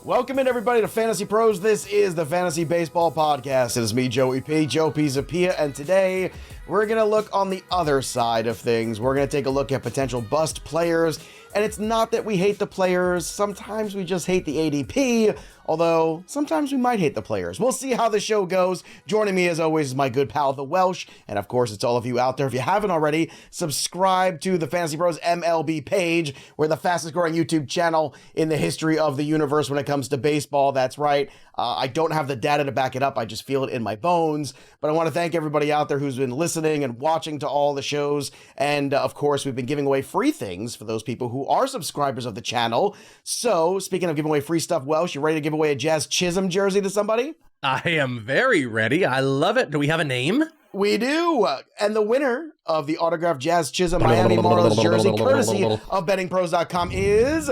Welcome in, everybody, to Fantasy Pros. This is the Fantasy Baseball Podcast. It is me, Joe Pisapia, and today we're going to look on the other side of things. We're going to take a look at potential bust players, and it's not that we hate the players. Sometimes we just hate the ADP, although sometimes we might hate the players. We'll see how the show goes. Joining me, as always, is my good pal, the Welsh, and of course, it's all of you out there. If you haven't already, subscribe to the Fantasy Pros MLB page. We're the fastest growing YouTube channel in the history of the universe when it comes to baseball. That's right. I don't have the data to back it up. I just feel it in my bones. But I want to thank everybody out there who's been listening and watching to all the shows. And of course, we've been giving away free things for those people who are subscribers of the channel. So speaking of giving away free stuff, Welsh, you ready to give away a Jazz Chisholm jersey to somebody? I am very ready. I love it. Do we have a name? We do. And the winner of the autographed Jazz Chisholm Miami Marlins jersey, courtesy of bettingpros.com, is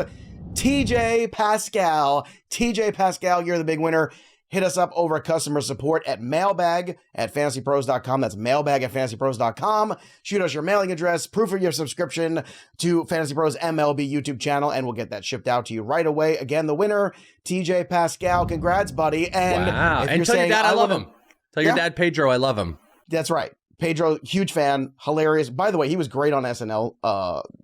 TJ Pascal. TJ Pascal, you're the big winner. Hit us up over at customer support at mailbag@fantasypros.com. That's mailbag@fantasypros.com. Shoot us your mailing address, proof of your subscription to Fantasy Pros MLB YouTube channel, and we'll get that shipped out to you right away. Again, the winner, TJ Pascal. Congrats, buddy. And wow. If and you're tell saying, your dad I love him. Tell your dad, Pedro, I love him. That's right. Pedro, huge fan, hilarious. By the way, he was great on SNL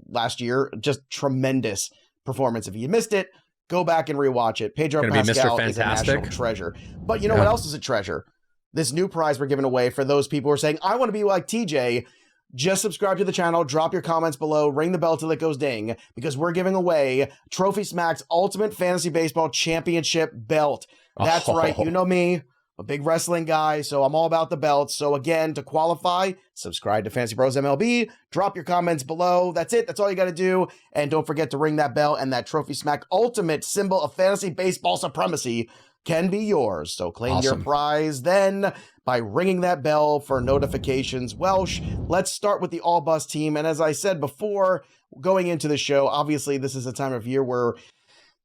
last year. Just tremendous performance. If you missed it, go back and rewatch it. Pedro Pascal is a national treasure. But you know what else is a treasure? This new prize we're giving away for those people who are saying, I want to be like TJ. Just subscribe to the channel, drop your comments below, ring the bell till it goes ding, because we're giving away Trophy Smack's Ultimate Fantasy Baseball Championship belt. That's right. You know me. A big wrestling guy, so I'm all about the belts. So again, to qualify, subscribe to Fantasy Pros MLB, drop your comments below. That's it. That's all you got to do. And don't forget to ring that bell, and that Trophy Smack Ultimate symbol of fantasy baseball supremacy can be yours. So claim your prize then by ringing that bell for notifications. Welsh, let's start with the All Bust team. And as I said before, going into the show, obviously this is a time of year where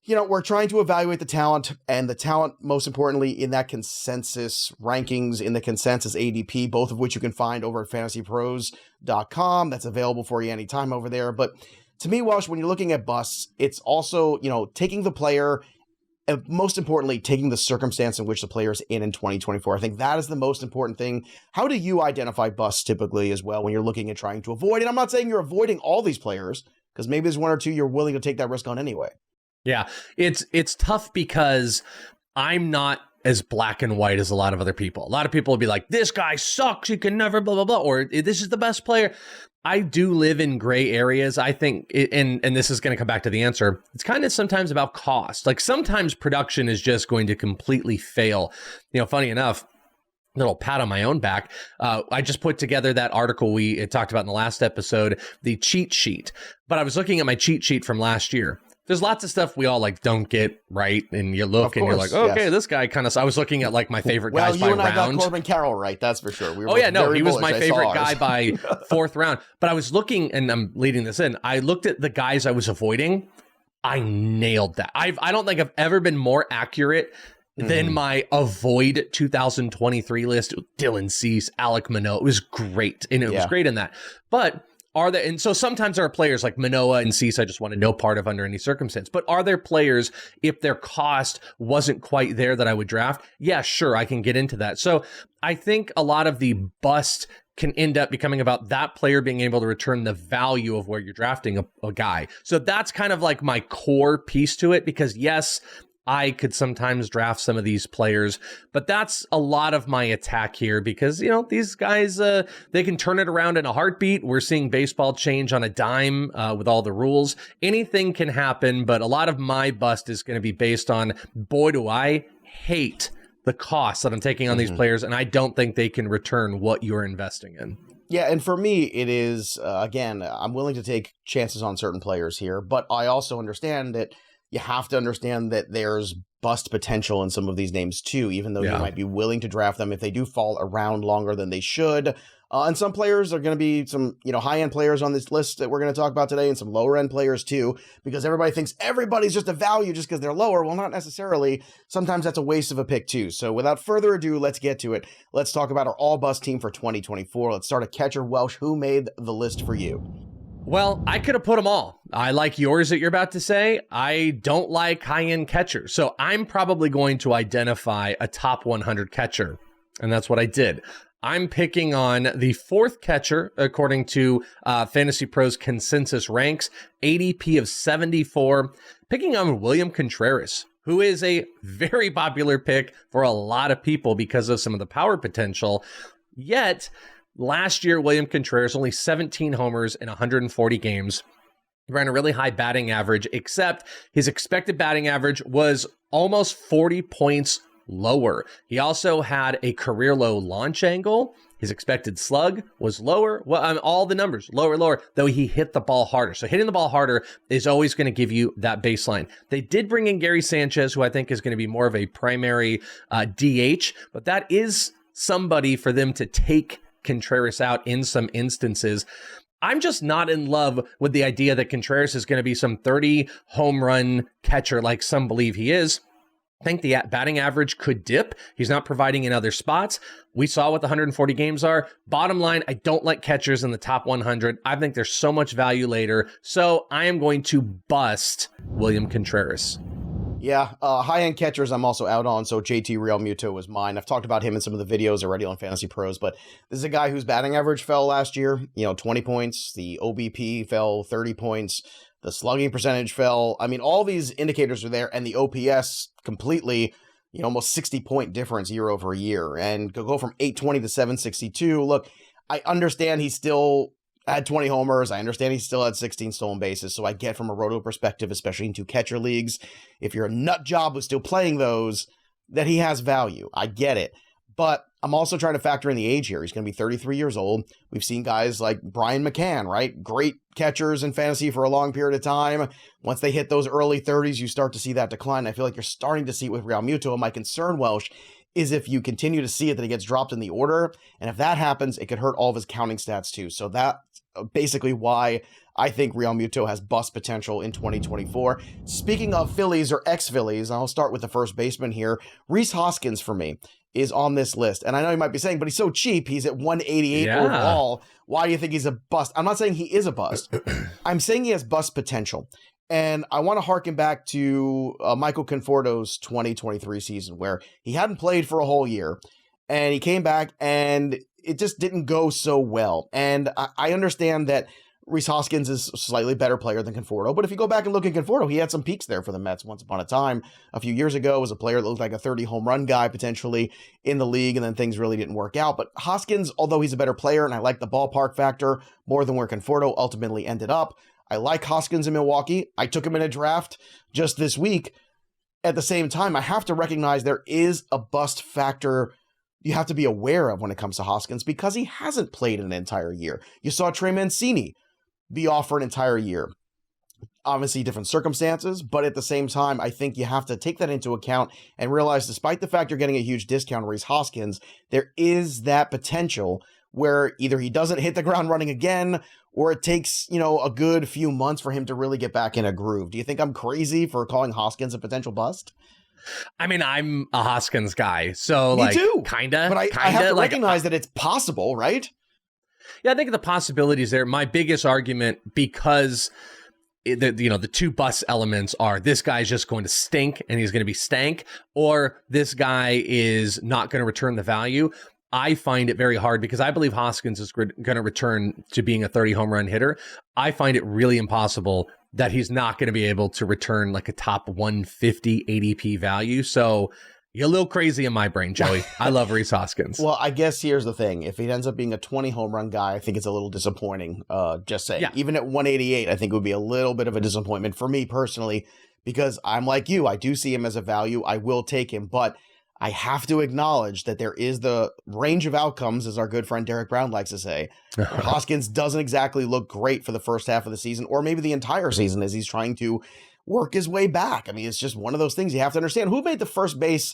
we're trying to evaluate the talent, and the talent, most importantly, in that consensus rankings, in the consensus ADP, both of which you can find over at fantasypros.com. That's available for you anytime over there. But to me, Welsh, when you're looking at busts, it's also, taking the player, and most importantly, taking the circumstance in which the player is in 2024. I think that is the most important thing. How do you identify busts typically as well when you're looking at trying to avoid? And I'm not saying you're avoiding all these players, because maybe there's one or two you're willing to take that risk on anyway. Yeah, it's tough because I'm not as black and white as a lot of other people. A lot of people will be like, this guy sucks, he can never blah, blah, blah, or this is the best player. I do live in gray areas. I think, and this is going to come back to the answer, it's kind of sometimes about cost. Like sometimes production is just going to completely fail. Funny enough, little pat on my own back. I just put together that article we talked about in the last episode, the cheat sheet. But I was looking at my cheat sheet from last year. There's lots of stuff we all don't get right, and you look and you're like, okay, this guy kind of. So I was looking at my favorite guys by round. Well, you and I got Corbin Carroll right, that's for sure. He was my favorite guy by fourth round. But I was looking, and I'm leading this in. I looked at the guys I was avoiding. I nailed that. I don't think I've ever been more accurate than my avoid 2023 list. Dylan Cease, Alek Manoah. It was great, and it was great in that. But and so sometimes there are players like Manoah and Cease I just wanted no part of under any circumstance. But are there players, if their cost wasn't quite there, that I would draft? Yeah, sure, I can get into that. So I think a lot of the bust can end up becoming about that player being able to return the value of where you're drafting a guy. So that's kind of like my core piece to it, because yes, I could sometimes draft some of these players, but that's a lot of my attack here because, these guys, they can turn it around in a heartbeat. We're seeing baseball change on a dime with all the rules. Anything can happen, but a lot of my bust is going to be based on, boy, do I hate the cost that I'm taking on these players, and I don't think they can return what you're investing in. Yeah, and for me, it is, again, I'm willing to take chances on certain players here, but I also understand that you have to understand that there's bust potential in some of these names too, even though you might be willing to draft them if they do fall around longer than they should. And some players are going to be some, high-end players on this list that we're going to talk about today, and some lower-end players too, because everybody thinks everybody's just a value just because they're lower. Well, not necessarily. Sometimes that's a waste of a pick too. So without further ado, let's get to it. Let's talk about our all-bust team for 2024. Let's start a catcher. Welsh, who made the list for you? Well, I could have put them all. I like yours that you're about to say. I don't like high-end catchers. So I'm probably going to identify a top 100 catcher. And that's what I did. I'm picking on the fourth catcher, according to FantasyPros consensus ranks, ADP of 74, picking on William Contreras, who is a very popular pick for a lot of people because of some of the power potential. Yet, last year, William Contreras, only 17 homers in 140 games. He ran a really high batting average, except his expected batting average was almost 40 points lower. He also had a career low launch angle. His expected slug was lower. Well, all the numbers, lower, though he hit the ball harder. So hitting the ball harder is always going to give you that baseline. They did bring in Gary Sanchez, who I think is going to be more of a primary DH, but that is somebody for them to take Contreras out in some instances. I'm just not in love with the idea that Contreras is going to be some 30 home run catcher like some believe he is. I think the batting average could dip. He's not providing in other spots. We saw what the 140 games are. Bottom line, I don't like catchers in the top 100. I think there's so much value later. So I am going to bust William Contreras. Yeah, high-end catchers I'm also out on, so JT Realmuto was mine. I've talked about him in some of the videos already on Fantasy Pros, but this is a guy whose batting average fell last year, 20 points. The OBP fell 30 points. The slugging percentage fell. I mean, all these indicators are there, and the OPS completely, almost 60-point difference year over year, and go from 820 to 762. Look, I understand he still had 20 homers. I understand he still had 16 stolen bases. So I get from a roto perspective, especially in two catcher leagues, if you're a nut job who's still playing those, that he has value. I get it. But I'm also trying to factor in the age here. He's going to be 33 years old. We've seen guys like Brian McCann, right? Great catchers in fantasy for a long period of time. Once they hit those early 30s, you start to see that decline. I feel like you're starting to see it with Realmuto. And my concern, Welsh, is if you continue to see it, that he gets dropped in the order. And if that happens, it could hurt all of his counting stats too. So that's basically why I think Realmuto has bust potential in 2024. Speaking of Phillies or ex-Phillies, I'll start with the first baseman here. Rhys Hoskins for me is on this list. And I know you might be saying, but he's so cheap. He's at 188 overall. Why do you think he's a bust? I'm not saying he is a bust. I'm saying he has bust potential. And I want to harken back to Michael Conforto's 2023 season where he hadn't played for a whole year. And he came back and it just didn't go so well. And I understand that Rhys Hoskins is a slightly better player than Conforto, but if you go back and look at Conforto, he had some peaks there for the Mets once upon a time. A few years ago, was a player that looked like a 30 home run guy potentially in the league, and then things really didn't work out. But Hoskins, although he's a better player, and I like the ballpark factor more than where Conforto ultimately ended up, I like Hoskins in Milwaukee. I took him in a draft just this week. At the same time, I have to recognize there is a bust factor you have to be aware of when it comes to Hoskins because he hasn't played an entire year. You saw Trey Mancini be off for an entire year. Obviously different circumstances, but at the same time, I think you have to take that into account and realize despite the fact you're getting a huge discount on Rhys Hoskins, there is that potential where either he doesn't hit the ground running again or it takes, a good few months for him to really get back in a groove. Do you think I'm crazy for calling Hoskins a potential bust? I mean, I'm a Hoskins guy, so Me too. Kinda. But I have to recognize that it's possible, right? Yeah, I think the possibilities there. My biggest argument, because the two bust elements are this guy's just going to stink and he's going to be stank, or this guy is not going to return the value. I find it very hard because I believe Hoskins is going to return to being a 30 home run hitter. I find it really impossible that he's not going to be able to return like a top 150 ADP value. So you're a little crazy in my brain, Joey. I love Rhys Hoskins. Well, I guess here's the thing. If he ends up being a 20 home run guy, I think it's a little disappointing. Just saying. Yeah. Even at 188, I think it would be a little bit of a disappointment for me personally, because I'm like you. I do see him as a value. I will take him, but I have to acknowledge that there is the range of outcomes, as our good friend Derek Brown likes to say. Hoskins doesn't exactly look great for the first half of the season, or maybe the entire season as he's trying to work his way back. I mean, it's just one of those things you have to understand. Who made the first base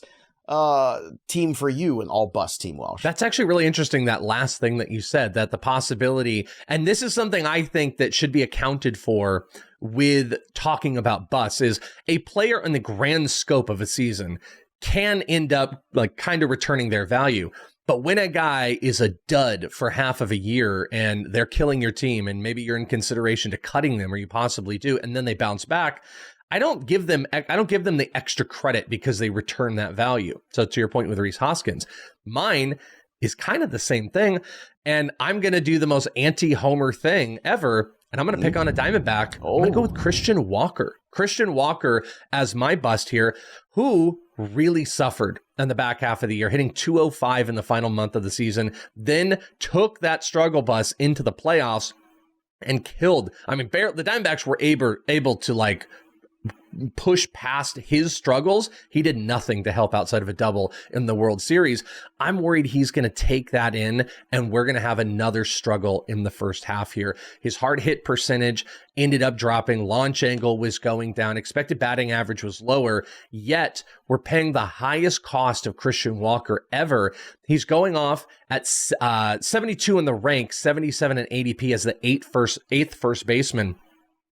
team for you, an all bust team, Welsh? That's actually really interesting, that last thing that you said, that the possibility, and this is something I think that should be accounted for with talking about busts, is a player in the grand scope of a season can end up like kind of returning their value. But when a guy is a dud for half of a year and they're killing your team and maybe you're in consideration to cutting them, or you possibly do, and then they bounce back, I don't give them the extra credit because they return that value. So to your point with Rhys Hoskins, mine is kind of the same thing. And I'm going to do the most anti-homer thing ever. And I'm going to pick on a Diamondback. I'm going to go with Christian Walker. Christian Walker as my bust here, who really suffered in the back half of the year, hitting 205 in the final month of the season, then took that struggle bus into the playoffs and killed. I mean, the Diamondbacks were able to like push past his struggles. He did nothing to help outside of a double in the World Series. I'm worried he's going to take that in and we're going to have another struggle in the first half here. His hard hit percentage ended up dropping. Launch angle was going down. Expected batting average was lower, yet we're paying the highest cost of Christian Walker ever. He's going off at 72 in the rank, 77 in ADP as the eighth first baseman.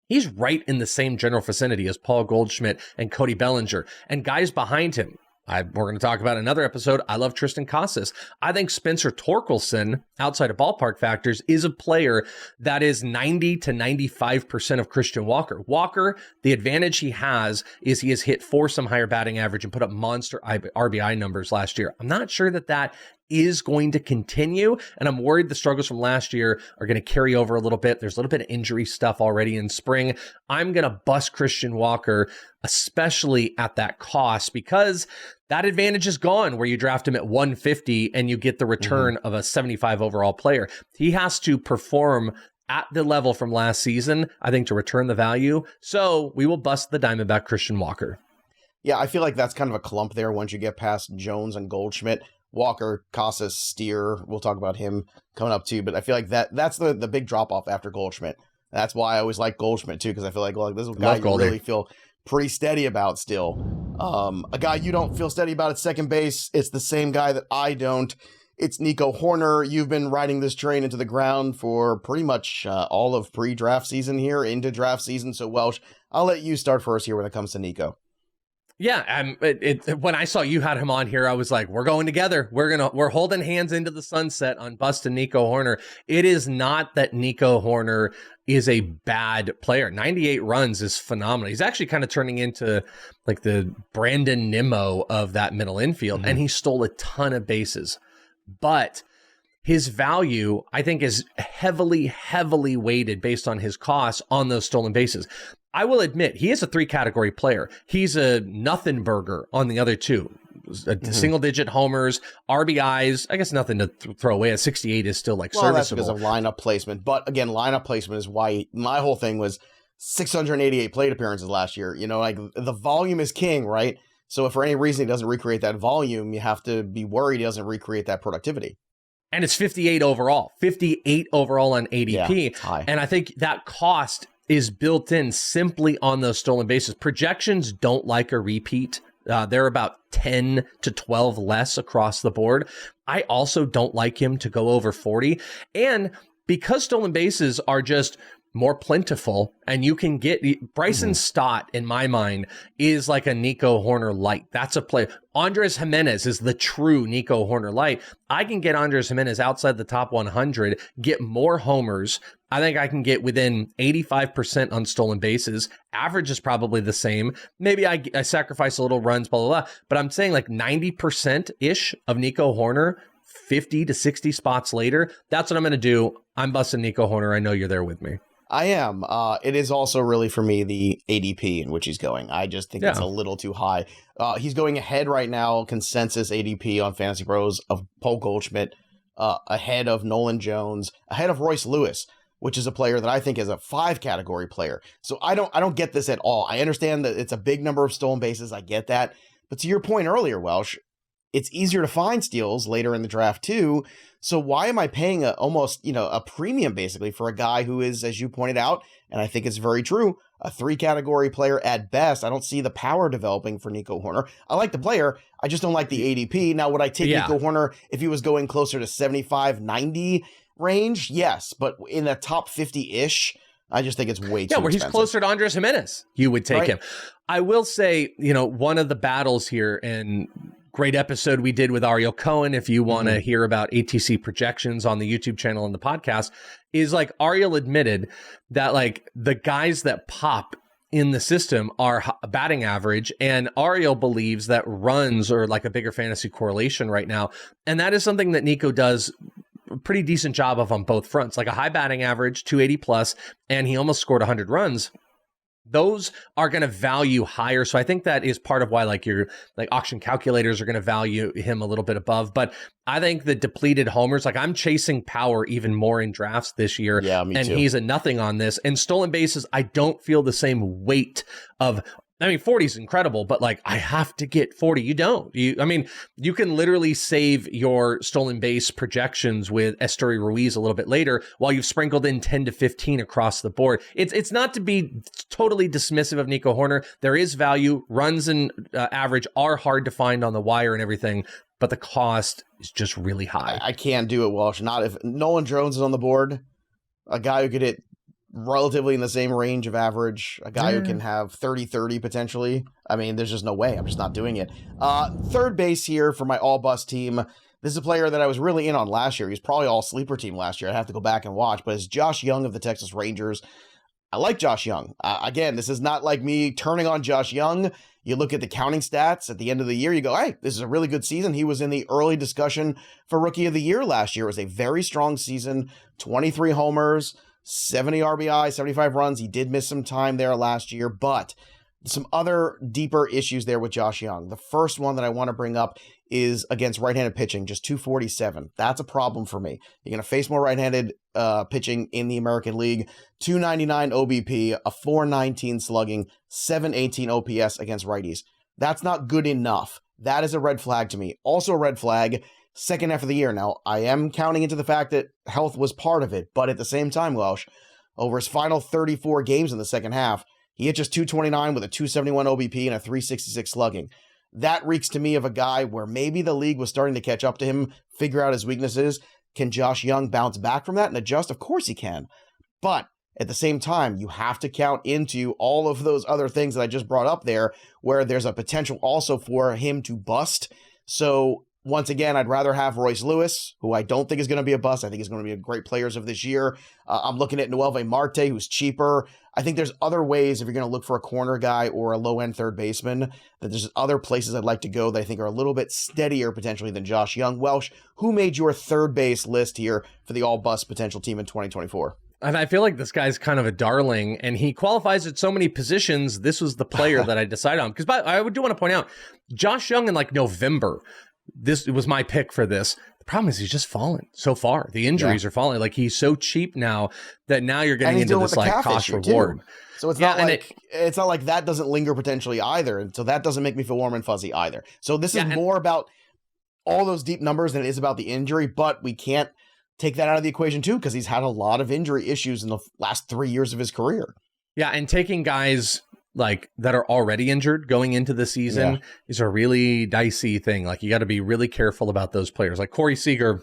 He's right in the same general vicinity as Paul Goldschmidt and Cody Bellinger. And guys behind him, we're going to talk about another episode. I love Tristan Casas. I think Spencer Torkelson, outside of ballpark factors, is a player that is 90 to 95% of Christian Walker. Walker, the advantage he has is he has hit for some higher batting average and put up monster RBI numbers last year. I'm not sure that is going to continue, and I'm worried the struggles from last year are going to carry over a little bit. There's a little bit of injury stuff already in spring. I'm going to bust Christian Walker, especially at that cost, because that advantage is gone where you draft him at 150 and you get the return of a 75 overall player. He has to perform at the level from last season, I think, to return the value. So we will bust the Diamondback Christian Walker. Yeah, I feel like that's kind of a clump there once you get past Jones and Goldschmidt. Walker, Casas, Steer, we'll talk about him coming up too, but I feel like that's the big drop-off after Goldschmidt. That's why I always like Goldschmidt too, because I feel like, well, this is a guy you really feel pretty steady about still. A guy you don't feel steady about at second base, it's the same guy that I don't. It's Nico Hoerner. You've been riding this train into the ground for pretty much all of pre-draft season here, into draft season, so Welsh, I'll let you start first here when it comes to Nico. Yeah, when I saw you had him on here, I was like, we're going together. We're holding hands into the sunset on busting Nico Hoerner. It is not that Nico Hoerner is a bad player. 98 runs is phenomenal. He's actually kind of turning into like the Brandon Nimmo of that middle infield, and he stole a ton of bases. But his value, I think, is heavily, heavily weighted based on his costs on those stolen bases. I will admit, he is a 3-category player. He's a nothing burger on the other two. Single-digit homers, RBIs, I guess nothing to throw away. A 68 is still like serviceable. That's because of lineup placement. But again, lineup placement is why my whole thing was 688 plate appearances last year. You know, like the volume is king, right? So if for any reason he doesn't recreate that volume, you have to be worried he doesn't recreate that productivity. And it's 58 overall. 58 overall on ADP. Yeah, it's high. And I think that cost is built in simply on those stolen bases. Projections don't like a repeat. They're about 10 to 12 less across the board. I also don't like him to go over 40. And because stolen bases are just more plentiful, and you can get Bryson Stott, in my mind, is like a Nico Hoerner light. That's a play. Andres Gimenez is the true Nico Hoerner light. I can get Andres Gimenez outside the top 100, get more homers. I think I can get within 85% on stolen bases. Average is probably the same. Maybe I sacrifice a little runs, blah, blah, blah. But I'm saying like 90%-ish of Nico Hoerner, 50 to 60 spots later. That's what I'm going to do. I'm busting Nico Hoerner. I know you're there with me. I am. It is also really, for me, the ADP in which he's going. I just think it's a little too high. He's going ahead right now, consensus ADP on FantasyPros, of Paul Goldschmidt, ahead of Nolan Jones, ahead of Royce Lewis, which is a player that I think is a 5-category player. So I don't get this at all. I understand that it's a big number of stolen bases. I get that. But to your point earlier, Welsh, it's easier to find steals later in the draft too. So why am I paying a premium basically for a guy who is, as you pointed out, and I think it's very true, a 3-category player at best? I don't see the power developing for Nico Hoerner. I like the player. I just don't like the ADP. Now, would I take Nico Hoerner if he was going closer to 75, 90 range? Yes, but in the top 50-ish, I just think it's way too expensive. He's closer to Andres Gimenez, you would take him. I will say, one of the battles here, and great episode we did with Ariel Cohen. If you want to hear about ATC projections on the YouTube channel and the podcast, is like Ariel admitted that like the guys that pop in the system are batting average, and Ariel believes that runs are like a bigger fantasy correlation right now. And that is something that Nico does a pretty decent job of on both fronts, like a high batting average, 280 plus, and he almost scored 100 runs. Those are going to value higher. So I think that is part of why like your like auction calculators are going to value him a little bit above. But I think the depleted homers, like I'm chasing power even more in drafts this year. Yeah, me and too. He's a nothing on this. And stolen bases, I don't feel the same weight of, I mean, 40 is incredible, but like I have to get 40. You don't. You can literally save your stolen base projections with Estory Ruiz a little bit later while you've sprinkled in 10 to 15 across the board. It's not to be totally dismissive of Nico Hoerner. There is value. Runs and average are hard to find on the wire and everything, but the cost is just really high. I can't do it, Welsh. Not if Nolan Jones is on the board, a guy who could hit relatively in the same range of average, a guy who can have 30-30 potentially. I mean, there's just no way. I'm just not doing it. Third base here for my all-bust team. This is a player that I was really in on last year. He's probably all sleeper team last year. I'd have to go back and watch, but it's Josh Jung of the Texas Rangers. I like Josh Jung. Again, this is not like me turning on Josh Jung. You look at the counting stats at the end of the year, you go, hey, this is a really good season. He was in the early discussion for Rookie of the Year last year. It was a very strong season, 23 homers, 70 RBI, 75 runs. He did miss some time there last year, but some other deeper issues there with Josh Jung. The first one that I want to bring up is against right-handed pitching, just 247. That's a problem for me. You're going to face more right-handed pitching in the American League. 299 OBP, a 419 slugging, 718 OPS against righties. That's not good enough. That is a red flag to me. Also a red flag, second half of the year. Now, I am counting into the fact that health was part of it, but at the same time, Welsh, over his final 34 games in the second half, he hit just 229 with a 271 OBP and a 366 slugging. That reeks to me of a guy where maybe the league was starting to catch up to him, figure out his weaknesses. Can Josh Jung bounce back from that and adjust? Of course he can. But at the same time, you have to count into all of those other things that I just brought up there, where there's a potential also for him to bust. So once again, I'd rather have Royce Lewis, who I don't think is going to be a bust. I think he's going to be a great players of this year. I'm looking at Noelvi Marte, who's cheaper. I think there's other ways if you're going to look for a corner guy or a low-end third baseman, that there's other places I'd like to go that I think are a little bit steadier potentially than Josh Jung. Welsh, who made your third base list here for the all-bust potential team in 2024? And I feel like this guy's kind of a darling, and he qualifies at so many positions. This was the player that I decided on. Because I do want to point out, Josh Jung in like November, this was my pick for this. The problem is he's just fallen so far. The injuries are falling. Like he's so cheap now that now you're getting into this like cost reward. Too. So it's not like it's not like that doesn't linger potentially either. And so that doesn't make me feel warm and fuzzy either. So this is more about all those deep numbers than it is about the injury, but we can't take that out of the equation too, because he's had a lot of injury issues in the last 3 years of his career. Yeah, and taking guys like that are already injured going into the season is a really dicey thing. Like you got to be really careful about those players. Like Corey Seager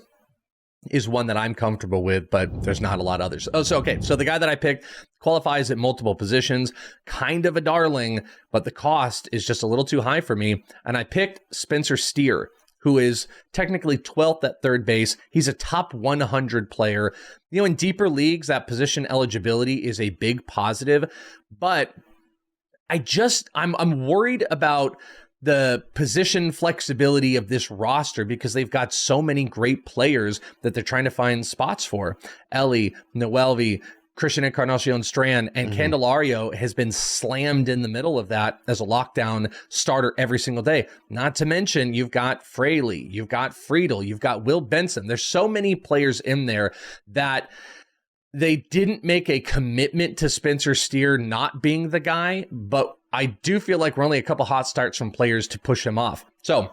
is one that I'm comfortable with, but there's not a lot of others. So the guy that I picked qualifies at multiple positions, kind of a darling, but the cost is just a little too high for me. And I picked Spencer Steer, who is technically 12th at third base. He's a top 100 player. You know, in deeper leagues, that position eligibility is a big positive, but I'm worried about the position flexibility of this roster because they've got so many great players that they're trying to find spots for. Ellie, Noelvi, Christian Encarnacion Strand, and Candelario has been slammed in the middle of that as a lockdown starter every single day. Not to mention, you've got Fraley, you've got Friedel, you've got Will Benson. There's so many players in there that they didn't make a commitment to Spencer Steer not being the guy, but I do feel like we're only a couple hot starts from players to push him off. So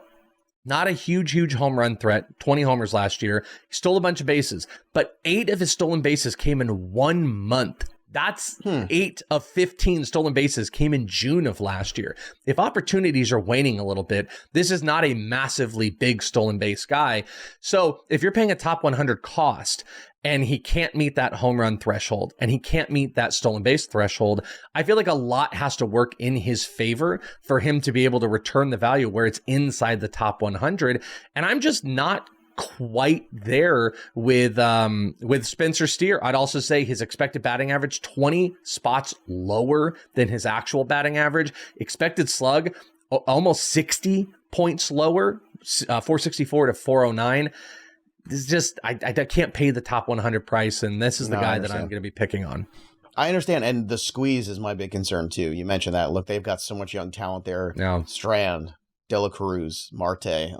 not a huge home run threat, 20 homers last year. He stole a bunch of bases, but 8 of his stolen bases came in 1 month. That's 8 of 15 stolen bases came in June of last year. If opportunities are waning a little bit, this is not a massively big stolen base guy. So if you're paying a top 100 cost and he can't meet that home run threshold and he can't meet that stolen base threshold, I feel like a lot has to work in his favor for him to be able to return the value where it's inside the top 100. And I'm just not quite there with Spencer Steer. I'd also say his expected batting average 20 spots lower than his actual batting average. Expected slug almost 60 points lower, 464 to 409. This is just, I can't pay the top 100 price, and this is the guy that I'm going to be picking on. I understand, and the squeeze is my big concern too. You mentioned that. Look, they've got so much young talent there. Yeah. Strand, De La Cruz, Marte,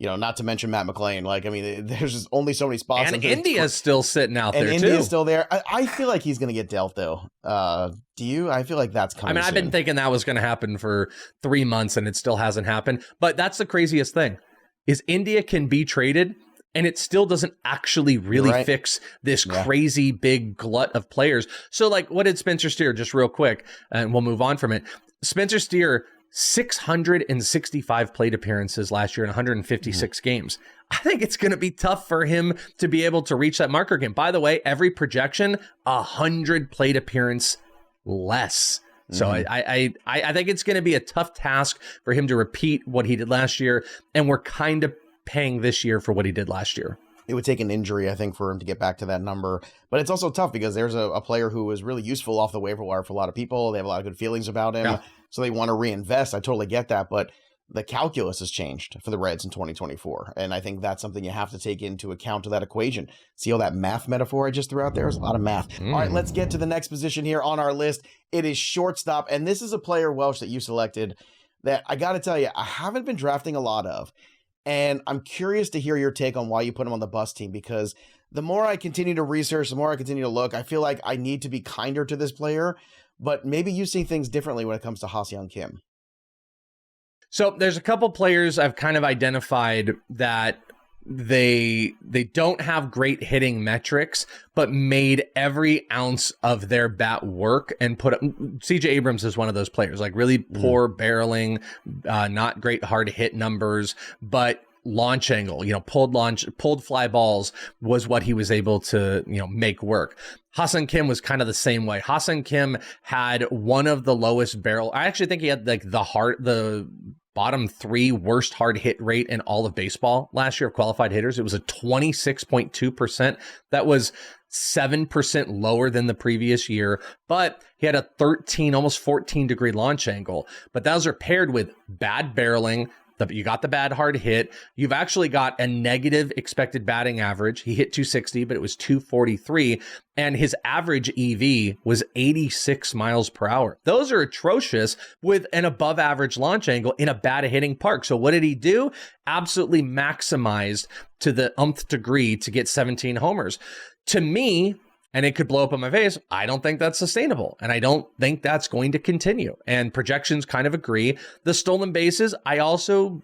not to mention Matt McClain. There's just only so many spots. And India's still sitting out there, too. And India's still there. I feel like he's going to get dealt, though. Do you? I feel like that's coming soon. I've been thinking that was going to happen for 3 months, and it still hasn't happened. But that's the craziest thing, is India can be traded, and it still doesn't actually really fix this crazy big glut of players. So, what did Spencer Steer, just real quick, and we'll move on from it. Spencer Steer, 665 plate appearances last year in 156 games. I think it's going to be tough for him to be able to reach that marker again. By the way, every projection, 100 plate appearance less. So I think it's going to be a tough task for him to repeat what he did last year. And we're kind of paying this year for what he did last year. It would take an injury, I think, for him to get back to that number. But it's also tough because there's a player who was really useful off the waiver wire for a lot of people. They have a lot of good feelings about him. Yeah. So they want to reinvest. I totally get that. But the calculus has changed for the Reds in 2024. And I think that's something you have to take into account to that equation. See all that math metaphor I just threw out there? There's a lot of math. All right, let's get to the next position here on our list. It is shortstop. And this is a player, Welsh, that you selected that I got to tell you, I haven't been drafting a lot of. And I'm curious to hear your take on why you put him on the bus team, because the more I continue to research, the more I continue to look, I feel like I need to be kinder to this player. But maybe you see things differently when it comes to Ha-Seong Kim. So there's a couple players I've kind of identified that they don't have great hitting metrics, but made every ounce of their bat work and put up. CJ Abrams is one of those players, really poor barreling, not great hard hit numbers, but launch angle, pulled fly balls was what he was able to, make work. Ha-Seong Kim was kind of the same way. Ha-Seong Kim had one of the lowest barrel. I actually think he had the bottom 3 worst hard hit rate in all of baseball last year of qualified hitters. It was a 26.2%. That was 7% lower than the previous year, but he had a 13, almost 14 degree launch angle. But those are paired with bad barreling. You got the bad hard hit. You've actually got a negative expected batting average. He hit 260, but it was 243. And his average EV was 86 miles per hour. Those are atrocious with an above average launch angle in a bad hitting park. So what did he do? Absolutely maximized to the umpth degree to get 17 homers. To me, and it could blow up in my face, I don't think that's sustainable. And I don't think that's going to continue. And projections kind of agree. The stolen bases, I also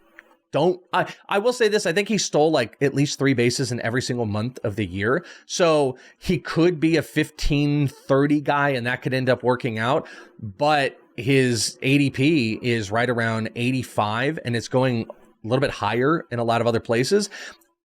don't. I will say this. I think he stole at least 3 bases in every single month of the year. So he could be a 15-30 guy, and that could end up working out. But his ADP is right around 85, and it's going a little bit higher in a lot of other places.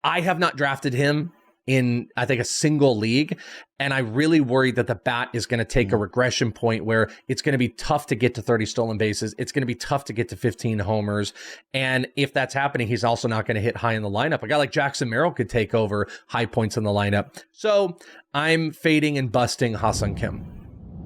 I have not drafted him in, I think, a single league. And I really worry that the bat is going to take a regression point where it's going to be tough to get to 30 stolen bases. It's going to be tough to get to 15 homers. And if that's happening, he's also not going to hit high in the lineup. A guy like Jackson Merrill could take over high points in the lineup. So I'm fading and busting Ha-Seong Kim.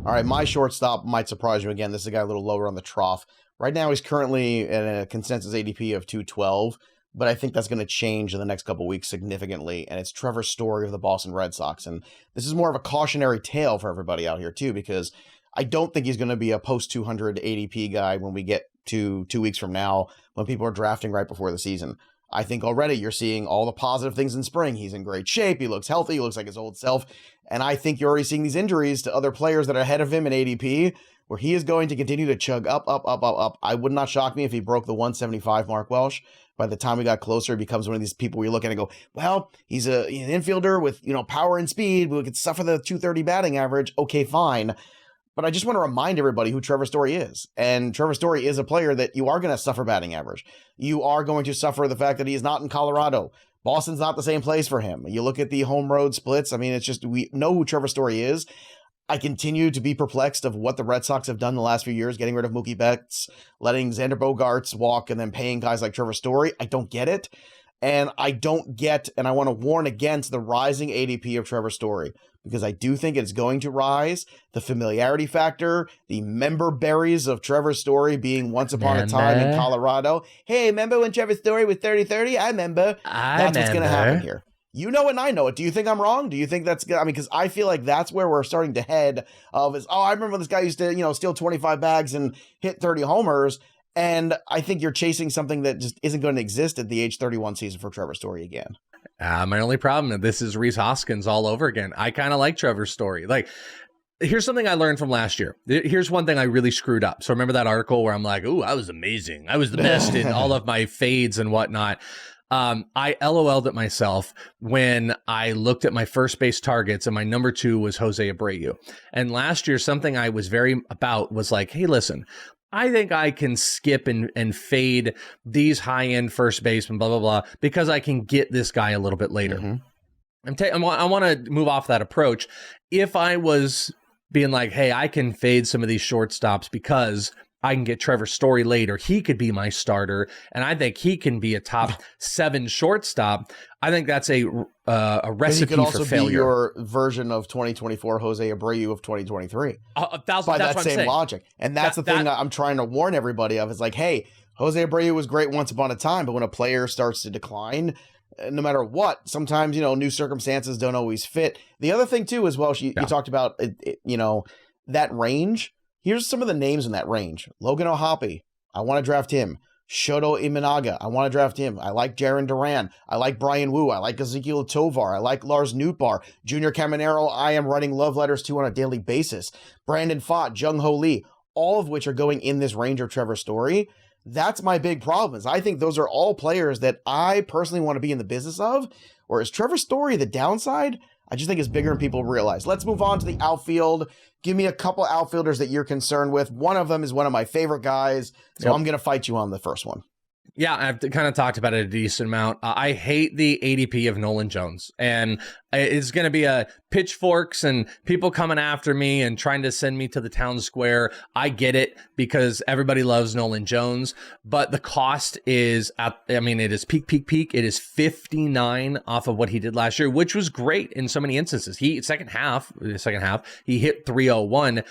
All right, my shortstop might surprise you again. This is a guy a little lower on the trough. Right now, he's currently at a consensus ADP of 212. But I think that's going to change in the next couple of weeks significantly. And it's Trevor Story of the Boston Red Sox. And this is more of a cautionary tale for everybody out here, too, because I don't think he's going to be a post-200 ADP guy when we get to 2 weeks from now, when people are drafting right before the season. I think already you're seeing all the positive things in spring. He's in great shape. He looks healthy. He looks like his old self. And I think you're already seeing these injuries to other players that are ahead of him in ADP where he is going to continue to chug up. I would not shock me if he broke the 175 mark, Welsh. By the time we got closer, he becomes one of these people where you look at and go, well, he's an infielder with, power and speed. We could suffer the 230 batting average. Okay, fine. But I just want to remind everybody who Trevor Story is. And Trevor Story is a player that you are going to suffer batting average. You are going to suffer the fact that he is not in Colorado. Boston's not the same place for him. You look at the home road splits. I mean, it's just, we know who Trevor Story is. I continue to be perplexed of what the Red Sox have done the last few years, getting rid of Mookie Betts, letting Xander Bogaerts walk, and then paying guys like Trevor Story. I don't get it. And I don't get, and I want to warn against the rising ADP of Trevor Story, because I do think it's going to rise. The familiarity factor, the member berries of Trevor Story being once upon a time in Colorado. Hey, remember when Trevor Story was 30-30? I remember. That's what's going to happen here. You know it and I know it. Do you think I'm wrong? Do you think that's good? I mean, because I feel like that's where we're starting to head I remember when this guy used to, steal 25 bags and hit 30 homers. And I think you're chasing something that just isn't going to exist at the age 31 season for Trevor Story again. My only problem, this is Rhys Hoskins all over again. I kind of like Trevor Story. Like, here's something I learned from last year. Here's one thing I really screwed up. So remember that article where I'm like, ooh, I was amazing. I was the best in all of my fades and whatnot. I LOL'd at myself when I looked at my first base targets and my number 2 was Jose Abreu. And last year, something I was very about was like, hey, listen, I think I can skip and fade these high-end first basemen, blah, blah, blah, because I can get this guy a little bit later. Mm-hmm. I want to move off that approach. If I was being like, hey, I can fade some of these shortstops because I can get Trevor Story later, he could be my starter, and I think he can be a top 7 shortstop, I think that's a recipe for failure. He could also be your version of 2024 Jose Abreu of 2023. By that same logic. And that's the thing I'm trying to warn everybody of. Is like, hey, Jose Abreu was great once upon a time, but when a player starts to decline, no matter what, sometimes, new circumstances don't always fit. The other thing, too, as well, you talked about, that range. Here's some of the names in that range. Logan O'Hoppe, I want to draft him. Shoto Imanaga, I want to draft him. I like Jarren Duran. I like Brian Wu. I like Ezekiel Tovar. I like Lars Nootbaar. Junior Caminero, I am writing love letters to on a daily basis. Brandon Pfaadt, Jung Ho Lee, all of which are going in this range of Trevor Story. That's my big problem. Is I think those are all players that I personally want to be in the business of. Or is Trevor Story the downside? I just think it's bigger than people realize. Let's move on to the outfield. Give me a couple outfielders that you're concerned with. One of them is one of my favorite guys, so I'm going to fight you on the first one. Yeah, I've kind of talked about it a decent amount. I hate the ADP of Nolan Jones, and it's going to be a pitchforks and people coming after me and trying to send me to the town square. I get it because everybody loves Nolan Jones, but the cost is it is peak. It is 59 off of what he did last year, which was great in so many instances. Second half, he hit 301.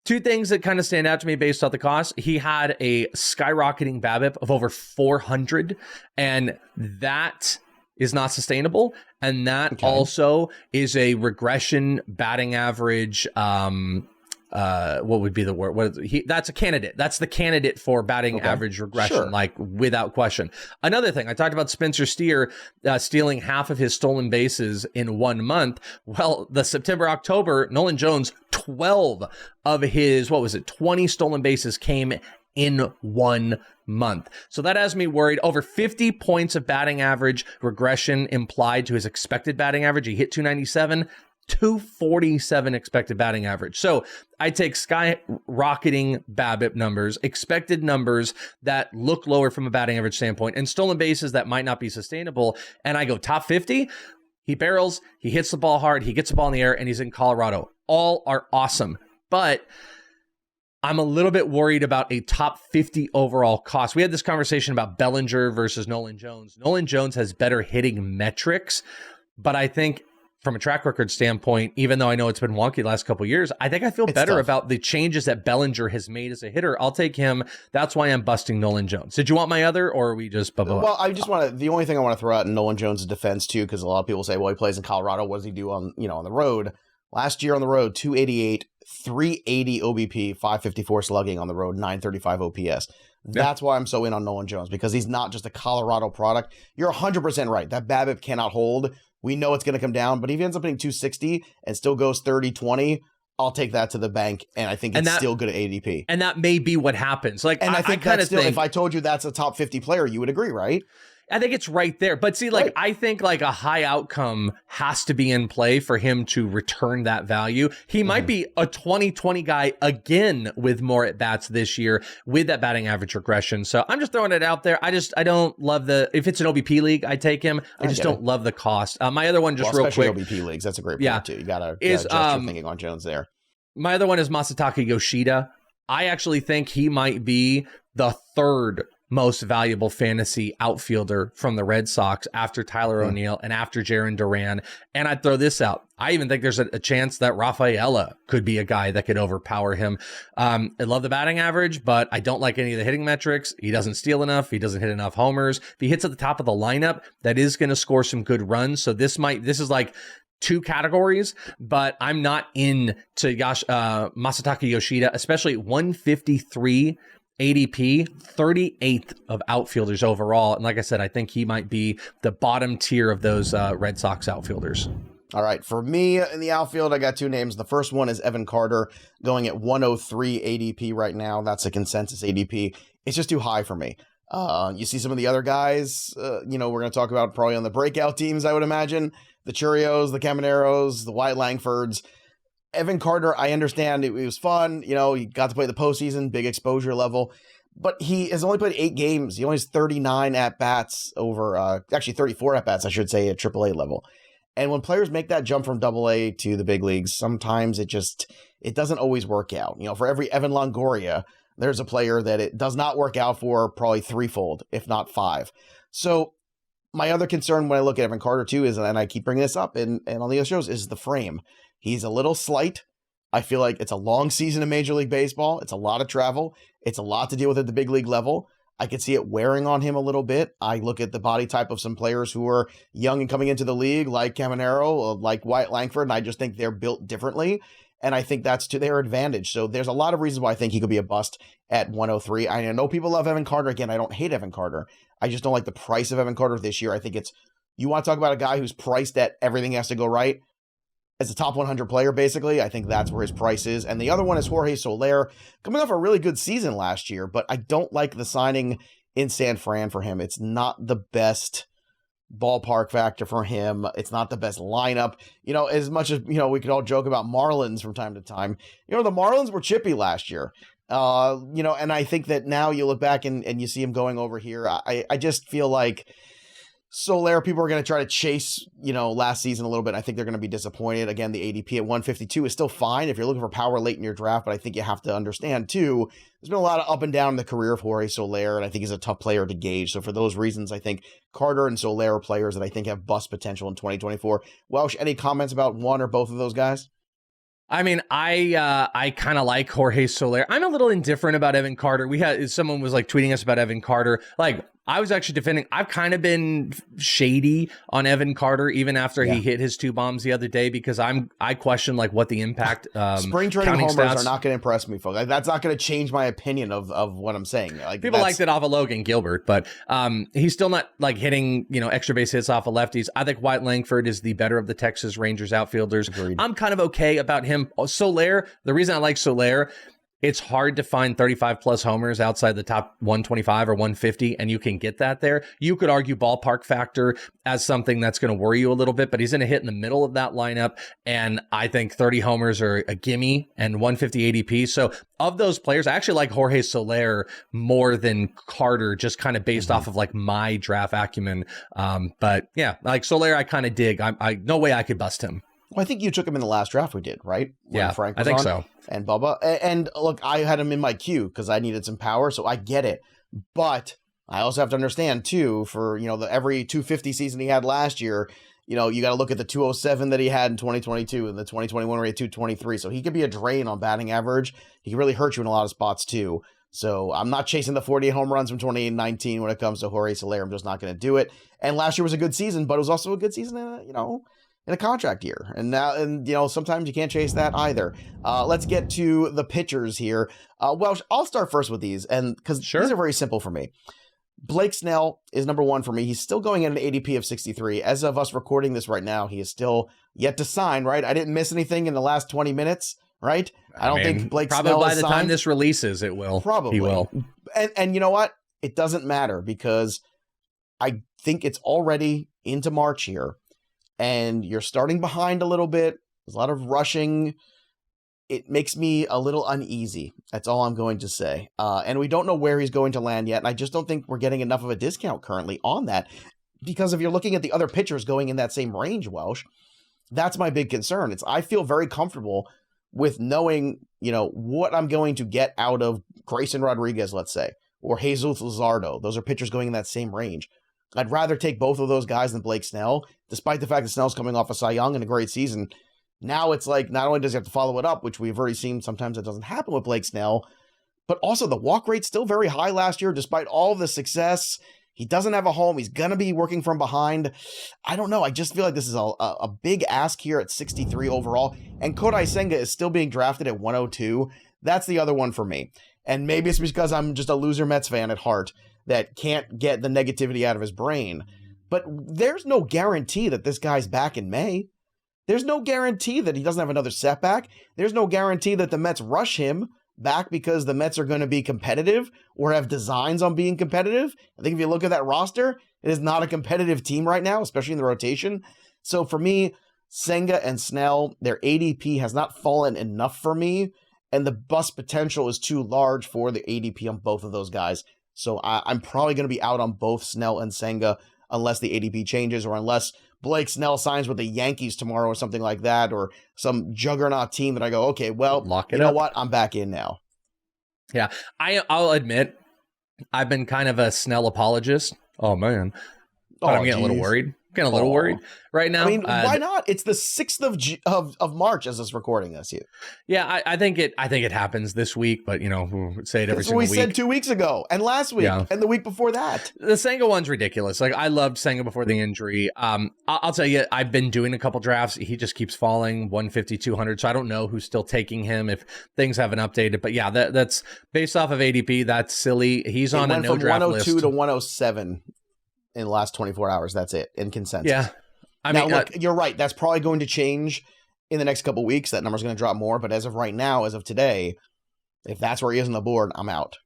Two things that kind of stand out to me based off the cost. He had a skyrocketing BABIP of over 400, and that is not sustainable. And that also is a regression batting average. What would be the word? That's a candidate. That's the candidate for batting average regression, like without question. Another thing, I talked about Spencer Steer stealing half of his stolen bases in 1 month. Well, the September-October, Nolan Jones, 12 of his, 20 stolen bases came in 1 month. So that has me worried. Over 50 points of batting average regression implied to his expected batting average. He hit 297. 247 expected batting average. So I take skyrocketing BABIP numbers, expected numbers that look lower from a batting average standpoint, and stolen bases that might not be sustainable. And I go top 50. He barrels, he hits the ball hard, he gets the ball in the air, and he's in Colorado. All are awesome. But I'm a little bit worried about a top 50 overall cost. We had this conversation about Bellinger versus Nolan Jones. Nolan Jones has better hitting metrics, but I think from a track record standpoint, even though I know it's been wonky the last couple of years, I think I feel better about the changes that Bellinger has made as a hitter. I'll take him. That's why I'm busting Nolan Jones. Did you want my other, or are we just... Well, I just want to... The only thing I want to throw out in Nolan Jones' defense, too, because a lot of people say, well, he plays in Colorado. What does he do on the road? Last year on the road, 288, 380 OBP, 554 slugging on the road, 935 OPS. That's why I'm so in on Nolan Jones, because he's not just a Colorado product. You're 100% right. That BABIP cannot hold. We know it's going to come down, but if he ends up hitting 260 and still goes 30-20, I'll take that to the bank, and I think it's still good at ADP. And that may be what happens. Like, and I think that's still, if I told you that's a top 50 player, you would agree, right? I think it's right there. But see, like, I think like a high outcome has to be in play for him to return that value. He might be a 2020 guy again with more at bats this year with that batting average regression. So I'm just throwing it out there. I don't love if it's an OBP league, I take him. I just don't love the cost. My other one, just real quick. OBP leagues, that's a great point too. You gotta adjust your thinking on Jones there. My other one is Masataka Yoshida. I actually think he might be the third most valuable fantasy outfielder from the Red Sox after Tyler O'Neill and after Jarren Duran. And I'd throw this out. I even think there's a chance that Rafaela could be a guy that could overpower him. I love the batting average, but I don't like any of the hitting metrics. He doesn't steal enough. He doesn't hit enough homers. If he hits at the top of the lineup, that is going to score some good runs. So this is like two categories, but I'm not into Masataka Yoshida, especially 153 ADP, 38th of outfielders overall. And like I said, I think he might be the bottom tier of those Red Sox outfielders. All right. For me in the outfield, I got two names. The first one is Evan Carter, going at 103 ADP right now. That's a consensus ADP. It's just too high for me. You see some of the other guys, we're going to talk about probably on the breakout teams, I would imagine. The Churios, the Camaneros, the Wyatt Langfords. Evan Carter, I understand it was fun. He got to play the postseason, big exposure level, but he has only played 8 games. He only has 39 at-bats over, 34 at-bats, I should say, at AAA level. And when players make that jump from AA to the big leagues, sometimes it doesn't always work out. For every Evan Longoria, there's a player that it does not work out for, probably threefold, if not 5. So my other concern when I look at Evan Carter too is, and I keep bringing this up and on the other shows, is the frame. He's a little slight. I feel like it's a long season of Major League Baseball. It's a lot of travel. It's a lot to deal with at the big league level. I could see it wearing on him a little bit. I look at the body type of some players who are young and coming into the league, like Caminero, like Wyatt Langford, and I just think they're built differently. And I think that's to their advantage. So there's a lot of reasons why I think he could be a bust at 103. I know people love Evan Carter. Again, I don't hate Evan Carter. I just don't like the price of Evan Carter this year. I think you want to talk about a guy who's priced at everything has to go right. As a top 100 player, basically, I think that's where his price is. And the other one is Jorge Soler, coming off a really good season last year, but I don't like the signing in San Fran for him. It's not the best ballpark factor for him. It's not the best lineup. As much as, we could all joke about Marlins from time to time, the Marlins were chippy last year. And I think that now you look back and you see him going over here. I just feel like Soler, people are going to try to chase, last season a little bit. I think they're going to be disappointed. Again, the ADP at 152 is still fine if you're looking for power late in your draft, but I think you have to understand, too, there's been a lot of up and down in the career of Jorge Soler, and I think he's a tough player to gauge. So for those reasons, I think Carter and Soler are players that I think have bust potential in 2024. Welsh, any comments about one or both of those guys? I mean, I kind of like Jorge Soler. I'm a little indifferent about Evan Carter. Someone was like tweeting us about Evan Carter. Like, I was actually defending. I've kind of been shady on Evan Carter even after he hit his 2 bombs the other day because I question like what the impact. Spring training homers are not going to impress me, folks. Like, that's not going to change my opinion of what I'm saying. Like, people liked it off of Logan Gilbert, but he's still not like hitting extra base hits off of lefties. I think Wyatt Langford is the better of the Texas Rangers outfielders. Agreed. I'm kind of okay about him. Soler, the reason I like Soler, it's hard to find 35 plus homers outside the top 125 or 150, and you can get that there. You could argue ballpark factor as something that's going to worry you a little bit, but he's going to hit in the middle of that lineup, and I think 30 homers are a gimme and 150 ADP. So of those players, I actually like Jorge Soler more than Carter, just kind of based off of like my draft acumen. But yeah, like Soler, I kind of dig. I no way I could bust him. Well, I think you took him in the last draft we did, right? When Frank was I think so. And Bubba. And look, I had him in my queue because I needed some power, so I get it. But I also have to understand, too, for, every 250 season he had last year, you got to look at the 207 that he had in 2022 and the 2021 where he had 223. So he could be a drain on batting average. He can really hurt you in a lot of spots, too. So I'm not chasing the 48 home runs from 2019 when it comes to Jorge Soler. I'm just not going to do it. And last year was a good season, but it was also a good season, in a contract year. And sometimes you can't chase that either. Let's get to the pitchers here. Welsh, I'll start first with these, and because these are very simple for me. Blake Snell is number 1 for me. He's still going at an ADP of 63. As of us recording this right now, he is still yet to sign, right? I didn't miss anything in the last 20 minutes. right? I don't think Blake probably Snell by is the signed. time this releases, it will. Probably. He will. And you know what? It doesn't matter because I think it's already into March here, and you're starting behind a little bit. There's a lot of rushing. It makes me a little uneasy. That's all I'm going to say. And we don't know where he's going to land yet. And I just don't think we're getting enough of a discount currently on that. Because if you're looking at the other pitchers going in that same range, Welsh, that's my big concern. I feel very comfortable with knowing, what I'm going to get out of Grayson Rodriguez, let's say, or Jesus Luzardo. Those are pitchers going in that same range. I'd rather take both of those guys than Blake Snell, despite the fact that Snell's coming off a Cy Young and a great season. Now it's like, not only does he have to follow it up, which we've already seen sometimes it doesn't happen with Blake Snell, but also the walk rate's still very high last year, despite all the success. He doesn't have a home. He's going to be working from behind. I don't know. I just feel like this is a big ask here at 63 overall. And Kodai Senga is still being drafted at 102. That's the other one for me. And maybe it's because I'm just a loser Mets fan at heart that can't get the negativity out of his brain. But there's no guarantee that this guy's back in May. There's no guarantee that he doesn't have another setback. There's no guarantee that the Mets rush him back because the Mets are going to be competitive or have designs on being competitive. I think if you look at that roster, it is not a competitive team right now, especially in the rotation. So for me, Senga and Snell, their ADP has not fallen enough for me, and the bust potential is too large for the ADP on both of those guys. So I'm probably going to be out on both Snell and Senga unless the ADP changes or unless Blake Snell signs with the Yankees tomorrow or something like that, or some juggernaut team that I go, okay, well, you know what? I'm back in now. Yeah, I'll admit, I've been kind of a Snell apologist. Oh, man. But I'm getting a little worried. Getting a little worried right now. I mean, why not? It's the 6th of March as us recording this here. Yeah, I think it happens this week, but we'll say it every single week. That's what we said 2 weeks ago, and last week, and the week before that. The Senga one's ridiculous. Like, I loved Senga before the injury. I'll tell you, I've been doing a couple drafts. He just keeps falling 150, 200. So I don't know who's still taking him if things haven't updated. But yeah, that's based off of ADP. That's silly. He's on a no draft list. He went from 102 to 107. In the last 24 hours, that's it, in consensus. Yeah. I mean, look, you're right. That's probably going to change in the next couple of weeks. That number's going to drop more. But as of right now, as of today, if that's where he is on the board, I'm out.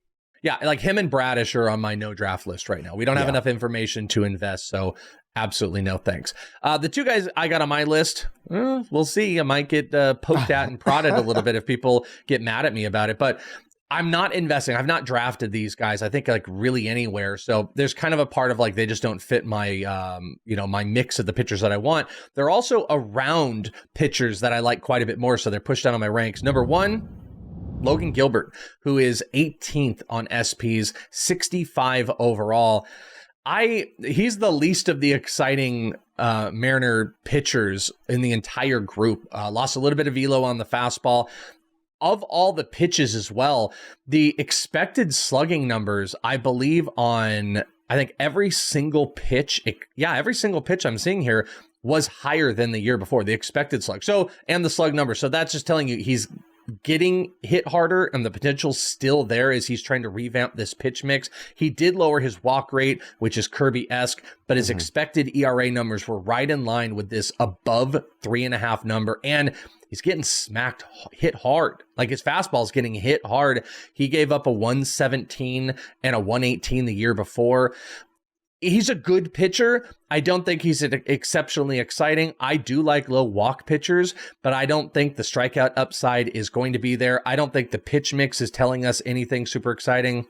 Yeah, like him and Bradish are on my no draft list right now. We don't have enough information to invest, so absolutely no thanks. The two guys I got on my list, we'll see. I might get poked at and prodded a little bit if people get mad at me about it. But I'm not investing. I've not drafted these guys, I think, like really anywhere. So there's kind of a part of like they just don't fit my my mix of the pitchers that I want. They're also around pitchers that I like quite a bit more, so they're pushed down on my ranks. Number 1, Logan Gilbert, who is 18th on SP's, 65 overall. He's the least of the exciting Mariner pitchers in the entire group. Lost a little bit of velo on the fastball. Of all the pitches as well, the expected slugging numbers, I believe I think every single pitch I'm seeing here was higher than the year before, the expected slug. So, and the slug number. So that's just telling you he's getting hit harder and the potential's still there as he's trying to revamp this pitch mix. He did lower his walk rate, which is Kirby-esque, but his expected ERA numbers were right in line with this above 3.5 number. And he's getting hit hard. Like his fastball is getting hit hard. He gave up a 117 and a 118 the year before. He's a good pitcher. I don't think he's exceptionally exciting. I do like low walk pitchers, but I don't think the strikeout upside is going to be there. I don't think the pitch mix is telling us anything super exciting.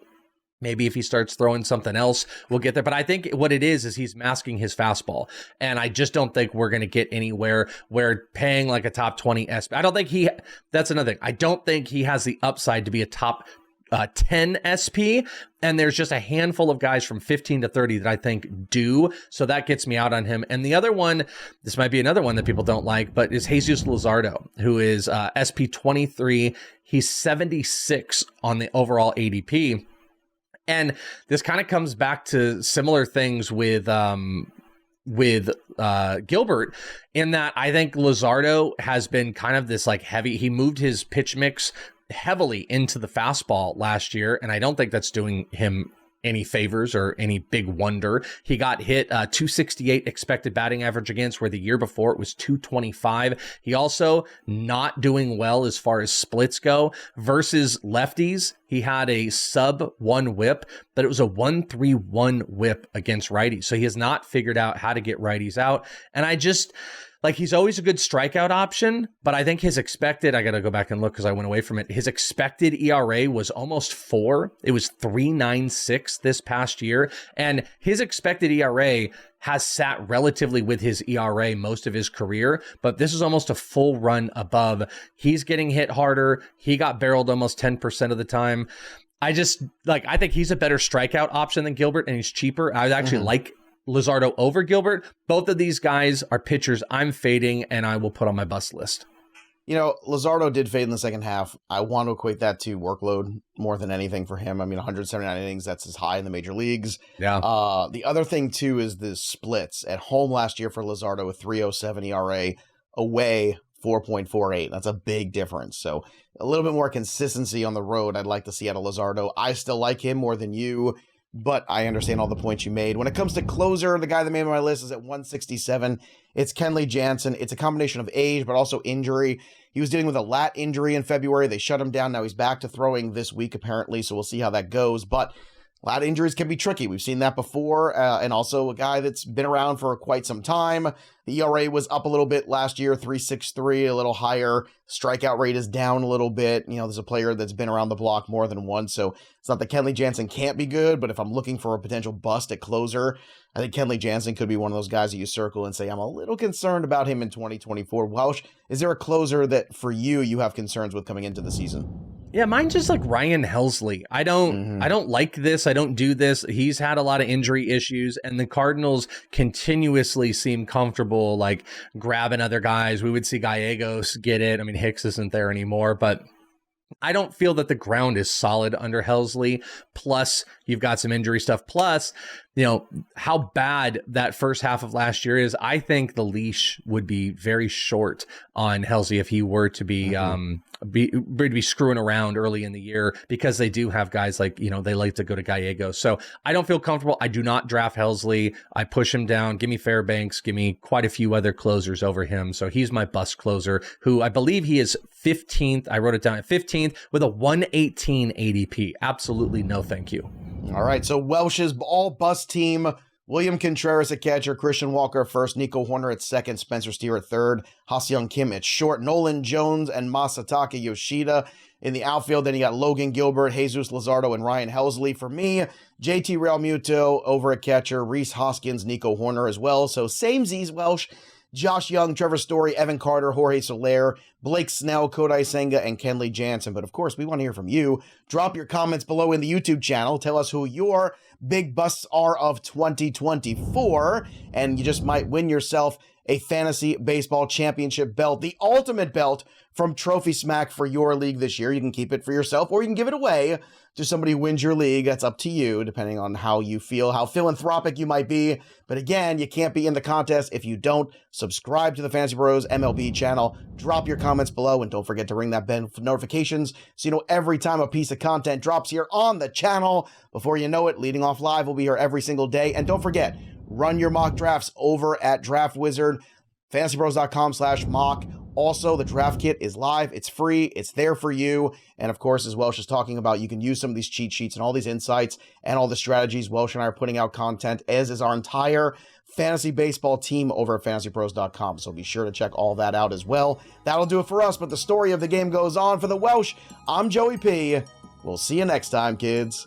Maybe if he starts throwing something else, we'll get there. But I think what it is he's masking his fastball. And I just don't think we're going to get anywhere where paying like a top 20 SP. That's another thing. I don't think he has the upside to be a top 10 SP. And there's just a handful of guys from 15 to 30 that I think do. So that gets me out on him. And the other one, this might be another one that people don't like, but is Jesus Luzardo, who is SP 23. He's 76 on the overall ADP. And this kind of comes back to similar things with Gilbert, in that I think Luzardo has been kind of this like heavy. He moved his pitch mix heavily into the fastball last year, and I don't think that's doing him any favors or any big wonder. He got hit 268 expected batting average against, where the year before it was 225. He also not doing well as far as splits go. Versus lefties, he had a sub 1 whip, but it was a 1.31 whip against righties. So he has not figured out how to get righties out. And I just... like, he's always a good strikeout option, but I think his expected, I got to go back and look because I went away from it. His expected ERA was almost 4. It was 3.96 this past year. And his expected ERA has sat relatively with his ERA most of his career, but this is almost a full run above. He's getting hit harder. He got barreled almost 10% of the time. I think he's a better strikeout option than Gilbert, and he's cheaper. I actually like Luzardo over Gilbert. Both of these guys are pitchers I'm fading, and I will put on my bust list. You know, Luzardo did fade in the second half. I want to equate that to workload more than anything for him. I mean, 179 innings, that's as high in the major leagues. Yeah. The other thing, too, is the splits. At home last year for Luzardo, a 3.07 ERA, away 4.48. That's a big difference. So a little bit more consistency on the road I'd like to see out of Luzardo. I still like him more than you, but I understand all the points you made. When it comes to closer, the guy that made my list is at 167. It's Kenley Jansen. It's a combination of age, but also injury. He was dealing with a lat injury in February. They shut him down. Now he's back to throwing this week, apparently, so we'll see how that goes. But lat injuries can be tricky. We've seen that before, and also a guy that's been around for quite some time. The ERA was up a little bit last year, 3.63, a little higher. Strikeout rate is down a little bit. You know, there's a player that's been around the block more than once, so it's not that Kenley Jansen can't be good, but if I'm looking for a potential bust at closer, I think Kenley Jansen could be one of those guys that you circle and say, I'm a little concerned about him in 2024. Welsh, is there a closer that for you have concerns with coming into the season? Yeah, mine's just like Ryan Helsely. I don't like this. I don't do this. He's had a lot of injury issues, and the Cardinals continuously seem comfortable like grabbing other guys. We would see Gallegos get it. I mean, Hicks isn't there anymore, but I don't feel that the ground is solid under Helsely. Plus, you've got some injury stuff. Plus, you know, how bad that first half of last year is. I think the leash would be very short on Helsely if he were to be screwing around early in the year, because they do have guys like, you know, they like to go to Gallegos. So I don't feel comfortable. I do not draft Helsely. I push him down. Give me Fairbanks. Give me quite a few other closers over him. So he's my bust closer, who I believe he is 15th. I wrote it down at 15th with a 118 ADP. Absolutely no thank you. All right, so Welsh's all bust team: William Contreras at catcher, Christian Walker at first, Nico Hoerner at second, Spencer Steer at third, Ha-Seong Kim at short, Nolan Jones and Masataka Yoshida in the outfield. Then you got Logan Gilbert, Jesus Luzardo, and Ryan Helsely. For me, JT Realmuto over at catcher, Rhys Hoskins, Nico Hoerner as well. So same Z's, Welsh. Josh Jung, Trevor Story, Evan Carter, Jorge Soler, Blake Snell, Kodai Senga, and Kenley Jansen. But of course, we want to hear from you. Drop your comments below in the YouTube channel. Tell us who your big busts are of 2024, and you just might win yourself a fantasy baseball championship belt, the ultimate belt from Trophy Smack for your league this year. You can keep it for yourself, or you can give it away to somebody who wins your league. That's up to you, depending on how you feel, how philanthropic you might be. But again, you can't be in the contest if you don't subscribe to the FantasyPros MLB channel. Drop your comments below, and don't forget to ring that bell for notifications so you know every time a piece of content drops here on the channel. Before you know it, Leading Off Live will be here every single day. And don't forget, run your mock drafts over at Draft Wizard, fantasypros.com/mock. Also, the draft kit is live. It's free. It's there for you. And of course, as Welsh is talking about, you can use some of these cheat sheets and all these insights and all the strategies. Welsh and I are putting out content, as is our entire fantasy baseball team over at fantasypros.com. So be sure to check all that out as well. That'll do it for us, but the story of the game goes on. For the Welsh, I'm Joey P. We'll see you next time, kids.